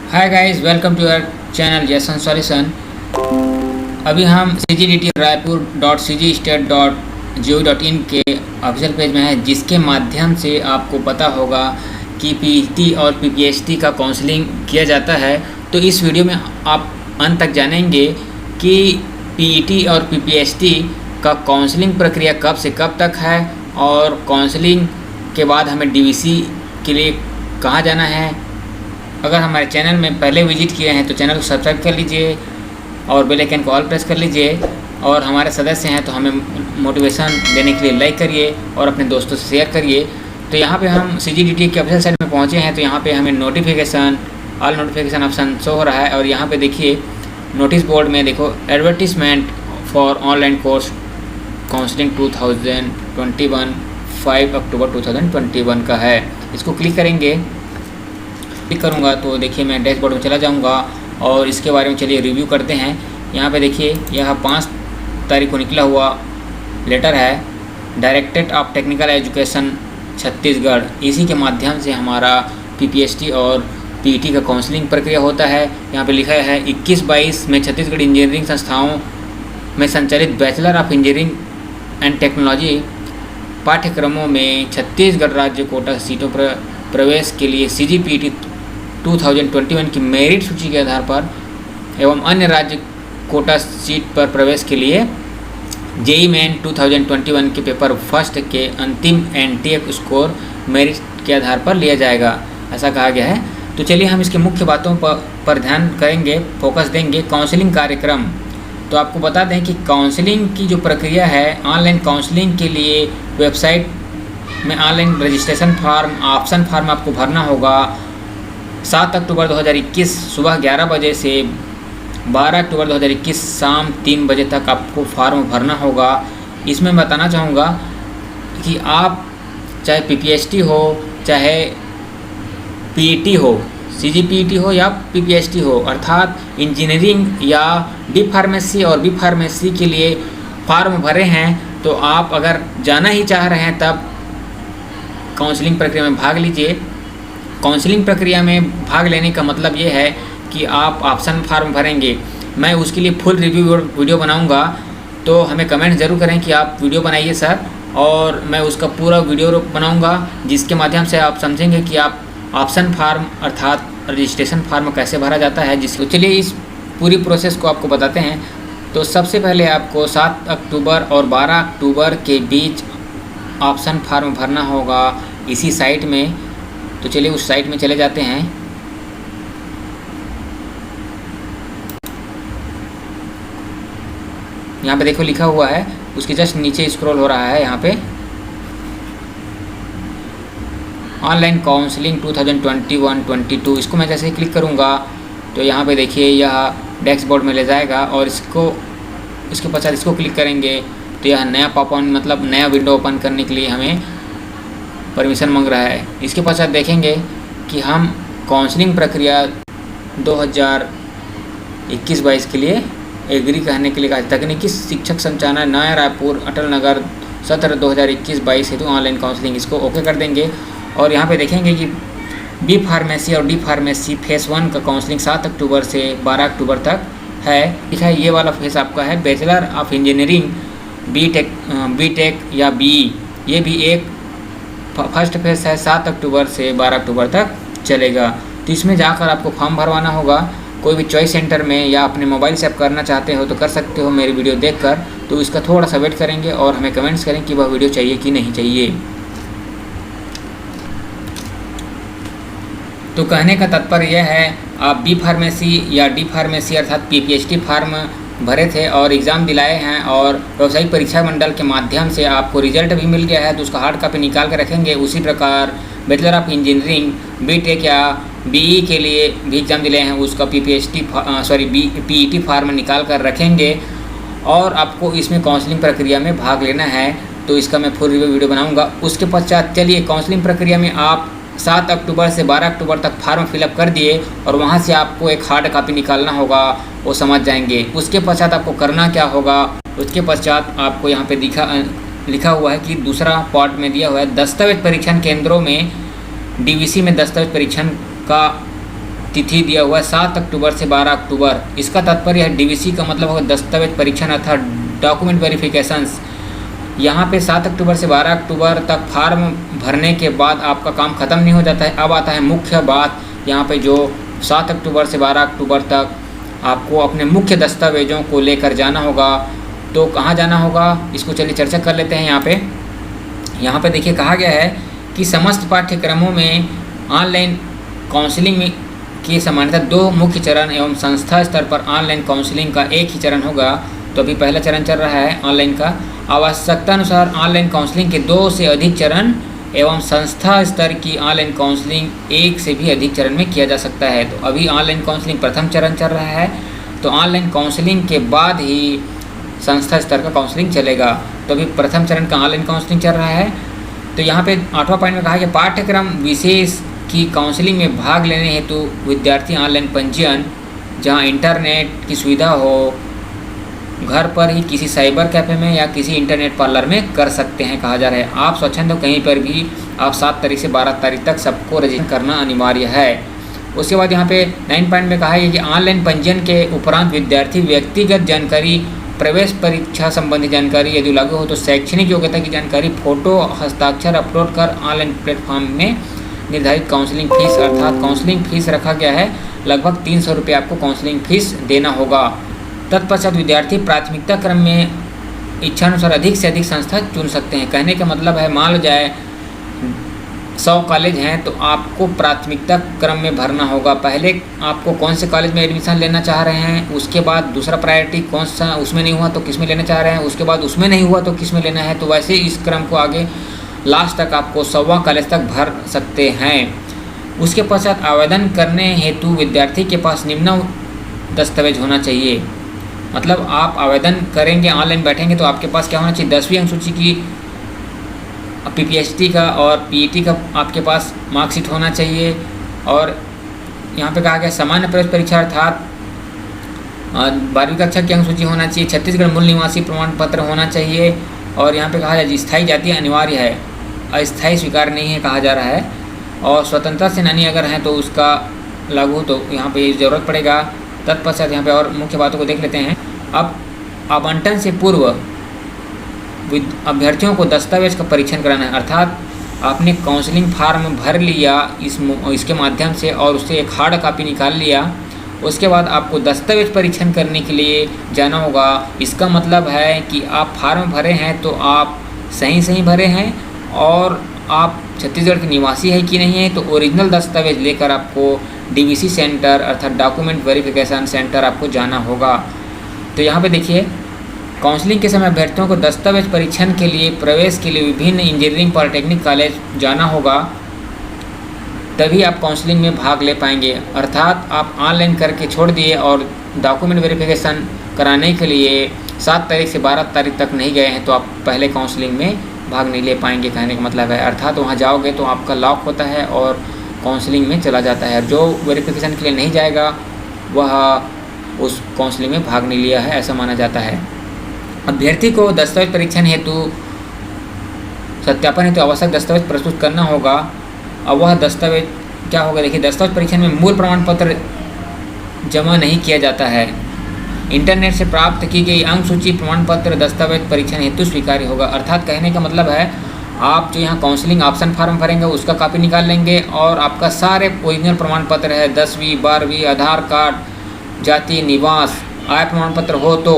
Hi guys, welcome to our channel Jason solution. अभी हम CGDT raipur.cgstate.go.in के official page में हैं, जिसके माध्यम से आपको पता होगा कि PET और PPST का काउंसलिंग किया जाता है। तो इस वीडियो में आप अंत तक जानेंगे कि PET और PPST का काउंसलिंग प्रक्रिया कब से कब तक है और काउंसलिंग के बाद हमें DVC के लिए कहाँ जाना है। अगर हमारे चैनल में पहले विजिट किए हैं तो चैनल को सब्सक्राइब कर लीजिए और बेल आइकन को ऑल प्रेस कर लीजिए, और हमारे सदस्य हैं तो हमें मोटिवेशन देने के लिए लाइक करिए और अपने दोस्तों से शेयर करिए। तो यहाँ पे हम CGDT के ऑफिशियल साइट में पहुँचे हैं। तो यहाँ पे हमें notification all notification option show हो रहा है, और यहाँ पे देखिए नोटिस बोर्ड में देखो advertisement for online course counselling 2021 5 अक्टूबर 2021 का है। इसको क्लिक करेंगे। क्लिक करूँगा तो देखिए मैं डैशबोर्ड में चला जाऊँगा और इसके बारे में चलिए रिव्यू करते हैं। यहाँ पे देखिए यह 5 तारीख को निकला हुआ लेटर है, directorate of technical education Chhattisgarh. इसी के माध्यम से हमारा PPST और PET का काउंसलिंग प्रक्रिया होता है। यहाँ पे लिखा है 21-22 में छत्तीसगढ़ इंजीनियरिंग संस्थाओं में संचालित bachelor of engineering and technology पाठ्यक्रमों में छत्तीसगढ़ राज्य कोटा सीटों पर प्रवेश के लिए CGPET 2021 की मेरिट सूची के आधार पर एवं अन्य राज्य कोटा सीट पर प्रवेश के लिए JEE मेन 2021 के पेपर फर्स्ट के अंतिम NTF स्कोर मेरिट के आधार पर लिया जाएगा, ऐसा कहा गया है। तो चलिए हम इसके मुख्य बातों पर ध्यान करेंगे, फोकस देंगे। काउंसलिंग कार्यक्रम, तो आपको बता दें कि काउंसलिंग की जो प्रक्रिया है, ऑनलाइन काउंसलिंग के लिए वेबसाइट में online registration form option form आपको भरना होगा। 7 अक्टूबर 2021 सुबह 11 बजे से 12 अक्टूबर 2021 शाम 3 बजे तक आपको फॉर्म भरना होगा। इसमें मैं बताना चाहूँगा कि आप चाहे PPST हो चाहे PET हो, CGPET हो या PPST हो, अर्थात इंजीनियरिंग या डी फार्मेसी और बी फार्मेसी के लिए फॉर्म भरे हैं, तो आप अगर जाना ही चाह रहे हैं तब काउंसलिंग प्रक्रिया में भाग लीजिए। काउंसलिंग प्रक्रिया में भाग लेने का मतलब ये है कि आप ऑप्शन फॉर्म भरेंगे। मैं उसके लिए फुल रिव्यू वीडियो बनाऊंगा, तो हमें कमेंट ज़रूर करें कि आप वीडियो बनाइए सर, और मैं उसका पूरा वीडियो बनाऊंगा जिसके माध्यम से आप समझेंगे कि आप ऑप्शन फॉर्म अर्थात रजिस्ट्रेशन फॉर्म कैसे भरा जाता है। जिसको चलिए इस पूरी प्रोसेस को आपको बताते हैं। तो सबसे पहले आपको 7 अक्टूबर और 12 अक्टूबर के बीच ऑप्शन फॉर्म भरना होगा इसी साइट में। तो चलिए उस साइट में चले जाते हैं। यहाँ पे देखो लिखा हुआ है, उसके जस्ट नीचे स्क्रॉल हो रहा है, यहाँ पे ऑनलाइन काउंसलिंग 2021-22। इसको मैं जैसे ही क्लिक करूँगा तो यहाँ पे देखिए यह डैशबोर्ड में ले जाएगा, और इसके पश्चात इसको क्लिक करेंगे तो यह नया पॉपअप मतलब नया विंडो ओपन करने के लिए हमें परमिशन मांग रहा है। इसके पश्चात देखेंगे कि हम काउंसलिंग प्रक्रिया 2021-22 के लिए एग्री करने के लिए कहा। तकनीकी शिक्षक संचालनालय नया रायपुर अटल नगर सत्र 2021-22 हेतु ऑनलाइन काउंसलिंग, इसको ओके कर देंगे। और यहाँ पे देखेंगे कि बी फार्मेसी और डी फार्मेसी फेज़ 1 का काउंसलिंग 7 अक्टूबर से 12 अक्टूबर तक है। लिखा है ये वाला फेज़ आपका है बैचलर ऑफ इंजीनियरिंग बीटेक या BE। ये भी एक फर्स्ट फेज़ है, 7 अक्टूबर से 12 अक्टूबर तक चलेगा। तो इसमें जाकर आपको फॉर्म भरवाना होगा, कोई भी चॉइस सेंटर में, या अपने मोबाइल से आप करना चाहते हो तो कर सकते हो मेरी वीडियो देखकर। तो इसका थोड़ा सा वेट करेंगे और हमें कमेंट्स करें कि वह वीडियो चाहिए कि नहीं चाहिए। तो कहने का तात्पर्य यह है, आप बी फार्मेसी या डी फार्मेसी अर्थात PPST फॉर्म भरे थे और एग्ज़ाम दिलाए हैं, और व्यावसायिक परीक्षा मंडल के माध्यम से आपको रिजल्ट भी मिल गया है, तो उसका हार्ड कॉपी निकाल कर रखेंगे। उसी प्रकार बैचलर ऑफ इंजीनियरिंग बीटेक या BE के लिए भी एग्ज़ाम दिलाए हैं, उसका PET फॉर्म निकाल कर रखेंगे, और आपको इसमें काउंसलिंग प्रक्रिया में भाग लेना है। तो इसका मैं फुल रिव्यू वीडियो बनाऊँगा। उसके पश्चात चलिए काउंसलिंग प्रक्रिया में आप 7 अक्टूबर से 12 अक्टूबर तक फॉर्म फिलअप कर दिए, और वहाँ से आपको एक हार्ड कॉपी निकालना होगा, वो समझ जाएंगे। उसके पश्चात आपको करना क्या होगा, उसके पश्चात आपको यहाँ पे लिखा हुआ है कि दूसरा पार्ट में दिया हुआ है दस्तावेज परीक्षण केंद्रों में DVC में दस्तावेज परीक्षण का तिथि दिया हुआ है 7 अक्टूबर से 12 अक्टूबर। इसका तात्पर्य है डीवीसी का मतलब होगा दस्तावेज परीक्षण अर्थात डॉक्यूमेंट वेरिफिकेशंस। यहाँ पे 7 अक्टूबर से 12 अक्टूबर तक फार्म भरने के बाद आपका काम ख़त्म नहीं हो जाता है। अब आता है मुख्य बात, यहाँ पे जो 7 अक्टूबर से 12 अक्टूबर तक आपको अपने मुख्य दस्तावेज़ों को लेकर जाना होगा। तो कहाँ जाना होगा, इसको चलिए चर्चा कर लेते हैं। यहाँ पे देखिए कहा गया है कि समस्त पाठ्यक्रमों में ऑनलाइन काउंसलिंग में की सामान्यतः 2 मुख्य चरण एवं संस्था स्तर पर ऑनलाइन काउंसलिंग का एक ही चरण होगा। तो अभी पहला चरण चल रहा है ऑनलाइन का। आवश्यकता अनुसार ऑनलाइन काउंसलिंग के 2 से अधिक चरण एवं संस्था स्तर की ऑनलाइन काउंसलिंग 1 से भी अधिक चरण में किया जा सकता है। तो अभी ऑनलाइन काउंसलिंग प्रथम चरण चल रहा है, तो ऑनलाइन काउंसलिंग के बाद ही संस्था स्तर का काउंसलिंग चलेगा। तो अभी प्रथम चरण का ऑनलाइन काउंसलिंग चल रहा है। तो यहाँ पे 8वां पॉइंट में कहा है कि पाठ्यक्रम विशेष की काउंसलिंग में भाग लेने हेतु विद्यार्थी ऑनलाइन पंजीयन, जहाँ इंटरनेट की सुविधा हो, घर पर ही किसी साइबर कैफ़े में या किसी इंटरनेट पार्लर में कर सकते हैं कहा जा रहा है। आप स्वच्छंद हो कहीं पर भी, आप 7 तारीख से 12 तारीख तक सबको रजिस्टर करना अनिवार्य है। उसके बाद यहाँ पे 9 पॉइंट में कहा है कि ऑनलाइन पंजीयन के उपरांत विद्यार्थी व्यक्तिगत जानकारी, प्रवेश परीक्षा संबंधी जानकारी यदि लागू हो तो शैक्षणिक योग्यता की जानकारी, फोटो हस्ताक्षर अपलोड कर ऑनलाइन प्लेटफॉर्म में निर्धारित काउंसलिंग फीस अर्थात काउंसलिंग फीस रखा गया है लगभग 300 रुपये आपको काउंसलिंग फीस देना होगा। तत्पश्चात विद्यार्थी प्राथमिकता क्रम में इच्छानुसार अधिक से अधिक संस्था चुन सकते हैं। कहने का मतलब है मान लो जाए 100 कॉलेज हैं तो आपको प्राथमिकता क्रम में भरना होगा। पहले आपको कौन से कॉलेज में एडमिशन लेना चाह रहे हैं, उसके बाद दूसरा प्रायोरिटी कौन सा, उसमें नहीं हुआ तो किस में लेना चाह रहे हैं, उसके बाद उसमें नहीं हुआ तो किस में लेना है। तो वैसे इस क्रम को आगे लास्ट तक आपको 100वां कॉलेज तक भर सकते हैं। उसके पश्चात आवेदन करने हेतु विद्यार्थी के पास निम्न दस्तावेज होना चाहिए। मतलब आप आवेदन करेंगे, ऑनलाइन बैठेंगे तो आपके पास क्या होना चाहिए, 10वीं अनुसूची की पीपीएचटी का और पीईटी का आपके पास मार्कशीट होना चाहिए। और यहाँ पे कहा गया सामान्य प्रवेश परीक्षा अर्थात 12वीं कक्षा की अंकसूची होना चाहिए, छत्तीसगढ़ मूल निवासी प्रमाण पत्र होना चाहिए। और यहाँ पे कहा जाए स्थायी जाति अनिवार्य है, अस्थायी स्वीकार नहीं है कहा जा रहा है। और स्वतंत्रता सेनानी अगर हैं तो उसका लागू तो यहाँ पे ज़रूरत पड़ेगा। तत्पश्चात यहाँ पे और मुख्य बातों को देख लेते हैं। अब आवंटन से पूर्व अभ्यर्थियों को दस्तावेज का परीक्षण कराना है, अर्थात आपने काउंसलिंग फार्म भर लिया इसके माध्यम से और उससे एक हार्ड कॉपी निकाल लिया, उसके बाद आपको दस्तावेज परीक्षण करने के लिए जाना होगा। इसका मतलब है कि आप फार्म भरे हैं तो आप सही भरे हैं और आप छत्तीसगढ़ के निवासी है कि नहीं है। तो ओरिजिनल दस्तावेज लेकर आपको डीवीसी सेंटर अर्थात डॉक्यूमेंट वेरिफिकेशन सेंटर आपको जाना होगा। तो यहाँ पे देखिए काउंसलिंग के समय अभ्यर्थियों को दस्तावेज परीक्षण के लिए प्रवेश के लिए विभिन्न इंजीनियरिंग पॉलिटेक्निक कॉलेज जाना होगा, तभी आप काउंसलिंग में भाग ले पाएंगे। अर्थात आप ऑनलाइन करके छोड़ दिए और डॉक्यूमेंट वेरिफिकेशन कराने के लिए 7 तारीख से 12 तारीख तक नहीं गए हैं तो आप पहले काउंसलिंग में भाग नहीं ले पाएंगे कहने का मतलब है। अर्थात वहाँ जाओगे तो आपका लॉक होता है और काउंसलिंग में चला जाता है। जो वेरिफिकेशन के लिए नहीं जाएगा वह उस काउंसलिंग में भाग नहीं लिया है ऐसा माना जाता है। अभ्यर्थी को दस्तावेज परीक्षण हेतु सत्यापन हेतु आवश्यक दस्तावेज प्रस्तुत करना होगा। अब वह दस्तावेज क्या होगा, देखिए दस्तावेज परीक्षण में मूल प्रमाण पत्र जमा नहीं किया जाता है। इंटरनेट से प्राप्त की गई अंक सूची प्रमाण पत्र दस्तावेज परीक्षण हेतु स्वीकार्य होगा। अर्थात कहने का मतलब है आप जो यहाँ काउंसलिंग ऑप्शन फार्म भरेंगे उसका कॉपी निकाल लेंगे और आपका सारे ओरिजिनल प्रमाण पत्र है 10वीं 12वीं, आधार कार्ड, जाति, निवास, आय प्रमाण पत्र हो तो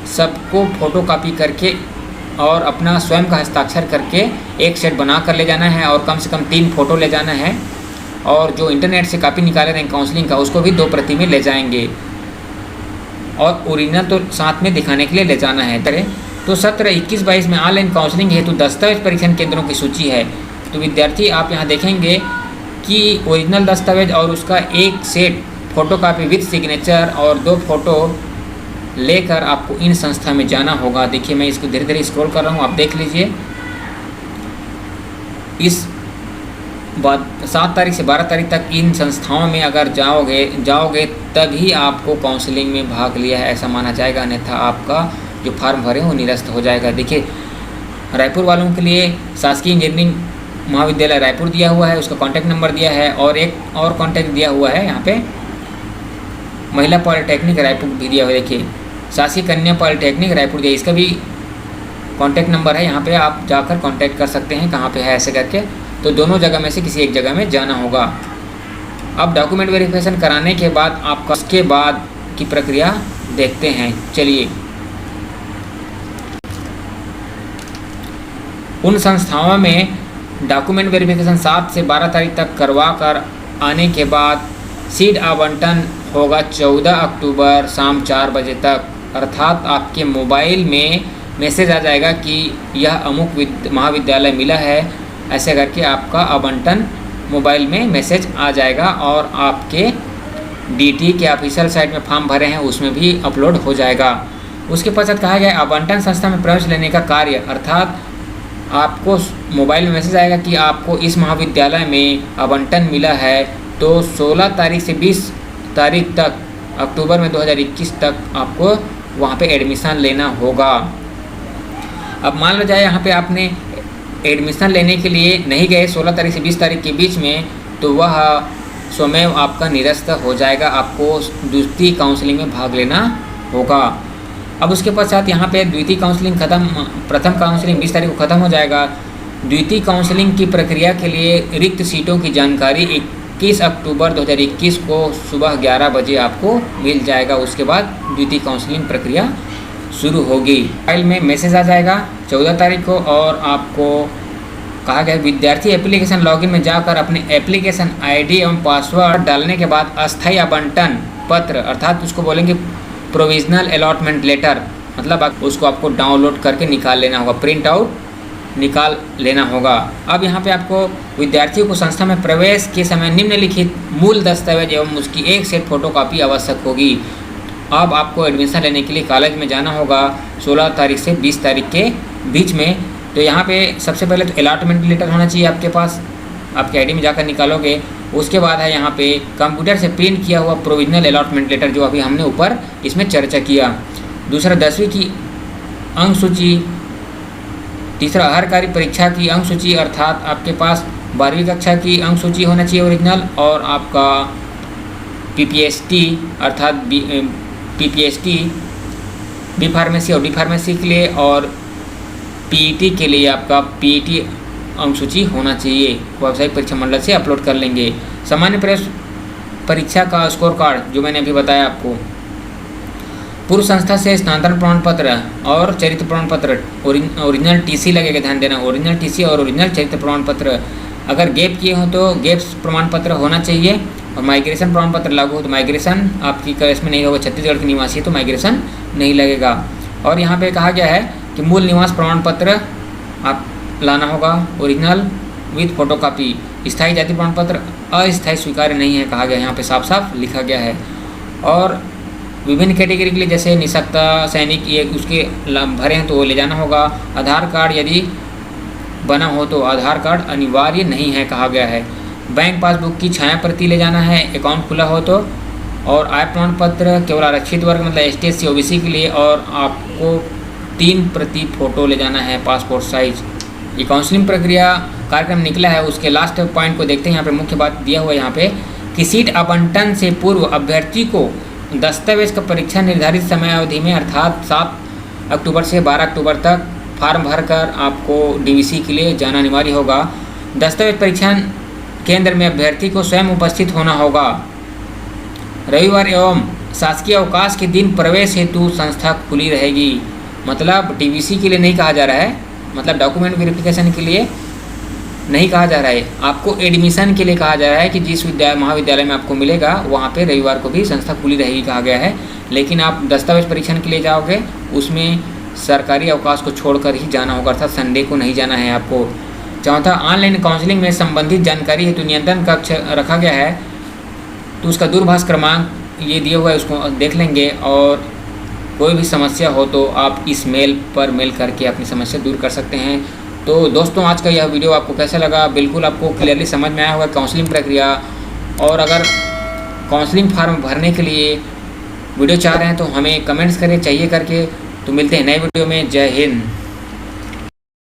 सबको फ़ोटो कापी करके और अपना स्वयं का हस्ताक्षर करके एक सेट बना कर ले जाना है और कम से कम 3 फ़ोटो ले जाना है। और जो इंटरनेट से कापी निकाले रहे हैं काउंसलिंग का उसको भी 2 प्रति में ले जाएंगे और ओरिजिनल तो साथ में दिखाने के लिए ले जाना है। तो 17, 21, 22 में ऑनलाइन काउंसलिंग हेतु दस्तावेज परीक्षण केंद्रों की सूची है। तो विद्यार्थी आप यहाँ देखेंगे कि ओरिजिनल दस्तावेज और उसका एक सेट फ़ोटोकॉपी विद सिग्नेचर और 2 फ़ोटो लेकर आपको इन संस्था में जाना होगा। देखिए मैं इसको धीरे धीरे स्क्रॉल कर रहा हूँ, आप देख लीजिए। इस बाद 7 तारीख से 12 तारीख तक इन संस्थाओं में अगर जाओगे तभी आपको काउंसलिंग में भाग लिया है ऐसा माना जाएगा, अन्यथा आपका जो फार्म भरे वो निरस्त हो जाएगा। देखिए रायपुर वालों के लिए शासकीय इंजीनियरिंग महाविद्यालय रायपुर दिया हुआ है, उसका कॉन्टैक्ट नंबर दिया है, और एक और कॉन्टैक्ट दिया हुआ है यहाँ पे महिला पॉलिटेक्निक रायपुर भी दिया हुआ है। देखिए शासी कन्या पॉलिटेक्निक रायपुर दिया, इसका भी कॉन्टैक्ट नंबर है। यहाँ पे आप जाकर कॉन्टैक्ट कर सकते हैं कहाँ पे है ऐसे करके। तो दोनों जगह में से किसी एक जगह में जाना होगा। अब डॉक्यूमेंट वेरिफिकेशन कराने के बाद आपका उसके बाद की प्रक्रिया देखते हैं। चलिए, उन संस्थाओं में डॉक्यूमेंट वेरिफिकेशन 7 से 12 तारीख तक करवा कर आने के बाद सीट आवंटन होगा 14 अक्टूबर शाम 4 बजे तक। अर्थात आपके मोबाइल में मैसेज आ जाएगा कि यह अमुक महाविद्यालय मिला है, ऐसे करके आपका आवंटन मोबाइल में मैसेज आ जाएगा और आपके डीटी के ऑफिशियल साइट में फॉर्म भरे हैं उसमें भी अपलोड हो जाएगा। उसके पश्चात कहा गया आवंटन संस्था में प्रवेश लेने का कार्य, अर्थात आपको मोबाइल में मैसेज आएगा कि आपको इस महाविद्यालय में आवंटन मिला है। तो 16 तारीख से 20 तारीख तक अक्टूबर में 2021 तक आपको वहाँ पे एडमिशन लेना होगा। अब मान लो जाए यहाँ पे आपने एडमिशन लेने के लिए नहीं गए 16 तारीख से 20 तारीख के बीच में, तो वह स्वयं आपका निरस्त हो जाएगा, आपको द्वितीय काउंसलिंग में भाग लेना होगा। अब उसके पश्चात यहाँ पे द्वितीय काउंसलिंग खत्म, प्रथम काउंसलिंग 20 तारीख को ख़त्म हो जाएगा। द्वितीय काउंसलिंग की प्रक्रिया के लिए रिक्त सीटों की जानकारी 21 अक्टूबर 2021 को सुबह 11 बजे आपको मिल जाएगा। उसके बाद द्वितीय काउंसलिंग प्रक्रिया शुरू होगी। फाइल में मैसेज आ जाएगा 14 तारीख को, और आपको कहा गया विद्यार्थी एप्लीकेशन लॉगिन में जाकर अपने एप्लीकेशन आईडी एवं पासवर्ड डालने के बाद अस्थायी आवंटन पत्र, अर्थात उसको बोलेंगे प्रोविजनल अलॉटमेंट लेटर, मतलब उसको आपको डाउनलोड करके निकाल लेना होगा, प्रिंट आउट निकाल लेना होगा। अब यहाँ पे आपको विद्यार्थियों को संस्था में प्रवेश के समय निम्नलिखित मूल दस्तावेज एवं उसकी एक सेट फोटोकॉपी आवश्यक होगी। अब आपको एडमिशन लेने के लिए कॉलेज में जाना होगा 16 तारीख से 20 तारीख के बीच में। तो यहाँ पे सबसे पहले तो अलॉटमेंट लेटर होना चाहिए आपके पास, आपके आईडी में जाकर निकालोगे। उसके बाद है यहाँ पे कंप्यूटर से प्रिंट किया हुआ प्रोविजनल अलॉटमेंट लेटर, जो अभी हमने ऊपर इसमें चर्चा किया। दूसरा 10वीं की अंक सूची। तीसरा आहारकारी परीक्षा की अंक सूची, अर्थात आपके पास 12वीं कक्षा की अंक सूची होना चाहिए ओरिजिनल, और आपका पीपीएसटी अर्थात पीपीएसटी बी फार्मेसी और डी फार्मेसी के लिए, और पीईटी के लिए आपका पीईटी अंक सूची होना चाहिए। व्यावसायिक परीक्षा मंडल से अपलोड कर लेंगे। सामान्य प्रवेश परीक्षा का स्कोर कार्ड जो मैंने अभी बताया आपको, पूर्व संस्था से स्थानांतरण प्रमाण पत्र और चरित्र प्रमाण पत्र, ओरिजिनल टीसी लगेगा, ध्यान देना, ओरिजिनल टीसी और ओरिजिनल चरित्र प्रमाण पत्र। अगर गैप किए हो तो गैप प्रमाण पत्र होना चाहिए, और माइग्रेशन प्रमाण पत्र लागू हो तो माइग्रेशन आपकी केस में नहीं होगा, छत्तीसगढ़ के निवासी है तो माइग्रेशन नहीं लगेगा। और यहाँ पे कहा गया है कि मूल निवास प्रमाण पत्र आप लाना होगा ओरिजिनल विथ फोटोकॉपी। स्थायी जाति प्रमाण पत्र अस्थायी स्वीकार्य नहीं है, कहा गया यहाँ पे साफ साफ लिखा गया है। और विभिन्न कैटेगरी के लिए जैसे निःशक्ता, सैनिक, ये उसके भरे हैं तो वो ले जाना होगा। आधार कार्ड यदि बना हो तो आधार कार्ड अनिवार्य नहीं है, कहा गया है। बैंक पासबुक की छाया प्रति ले जाना है अकाउंट खुला हो तो। और आय प्रमाण पत्र केवल आरक्षित वर्ग मतलब एसटी एससी ओबीसी के लिए, और आपको 3 प्रति फ़ोटो ले जाना है पासपोर्ट साइज। ये काउंसलिंग प्रक्रिया कार्यक्रम निकला है, उसके लास्ट पॉइंट को देखते हैं। यहाँ पे मुख्य बात दिया हुआ है यहाँ पे कि सीट आवंटन से पूर्व अभ्यर्थी को दस्तावेज का परीक्षा निर्धारित समय अवधि में अर्थात 7 अक्टूबर से 12 अक्टूबर तक फार्म भरकर आपको डीवीसी के लिए जाना अनिवार्य होगा। दस्तावेज परीक्षण केंद्र में अभ्यर्थी को स्वयं उपस्थित होना होगा। रविवार एवं शासकीय अवकाश के दिन प्रवेश हेतु संस्था खुली रहेगी। मतलब डीवीसी के लिए नहीं कहा जा रहा है, मतलब डॉक्यूमेंट वेरिफिकेशन के लिए नहीं कहा जा रहा है, आपको एडमिशन के लिए कहा जा रहा है कि जिस महाविद्यालय में आपको मिलेगा वहाँ पे रविवार को भी संस्था खुली रहेगी, कहा गया है। लेकिन आप दस्तावेज परीक्षण के लिए जाओगे उसमें सरकारी अवकाश को छोड़कर ही जाना होगा, अर्थात संडे को नहीं जाना है आपको। चौथा, ऑनलाइन काउंसलिंग में संबंधित जानकारी हेतु नियंत्रण कक्ष रखा गया है, तो उसका दूरभाष क्रमांक ये दिया हुआ है, उसको देख लेंगे। और कोई भी समस्या हो तो आप इस मेल पर मेल करके अपनी समस्या दूर कर सकते हैं। तो दोस्तों, आज का यह वीडियो आपको कैसा लगा? बिल्कुल आपको क्लियरली समझ में आया होगा काउंसलिंग प्रक्रिया। और अगर काउंसलिंग फार्म भरने के लिए वीडियो चाह रहे हैं तो हमें कमेंट्स करें चाहिए करके। तो मिलते हैं नए वीडियो में। जय हिंद।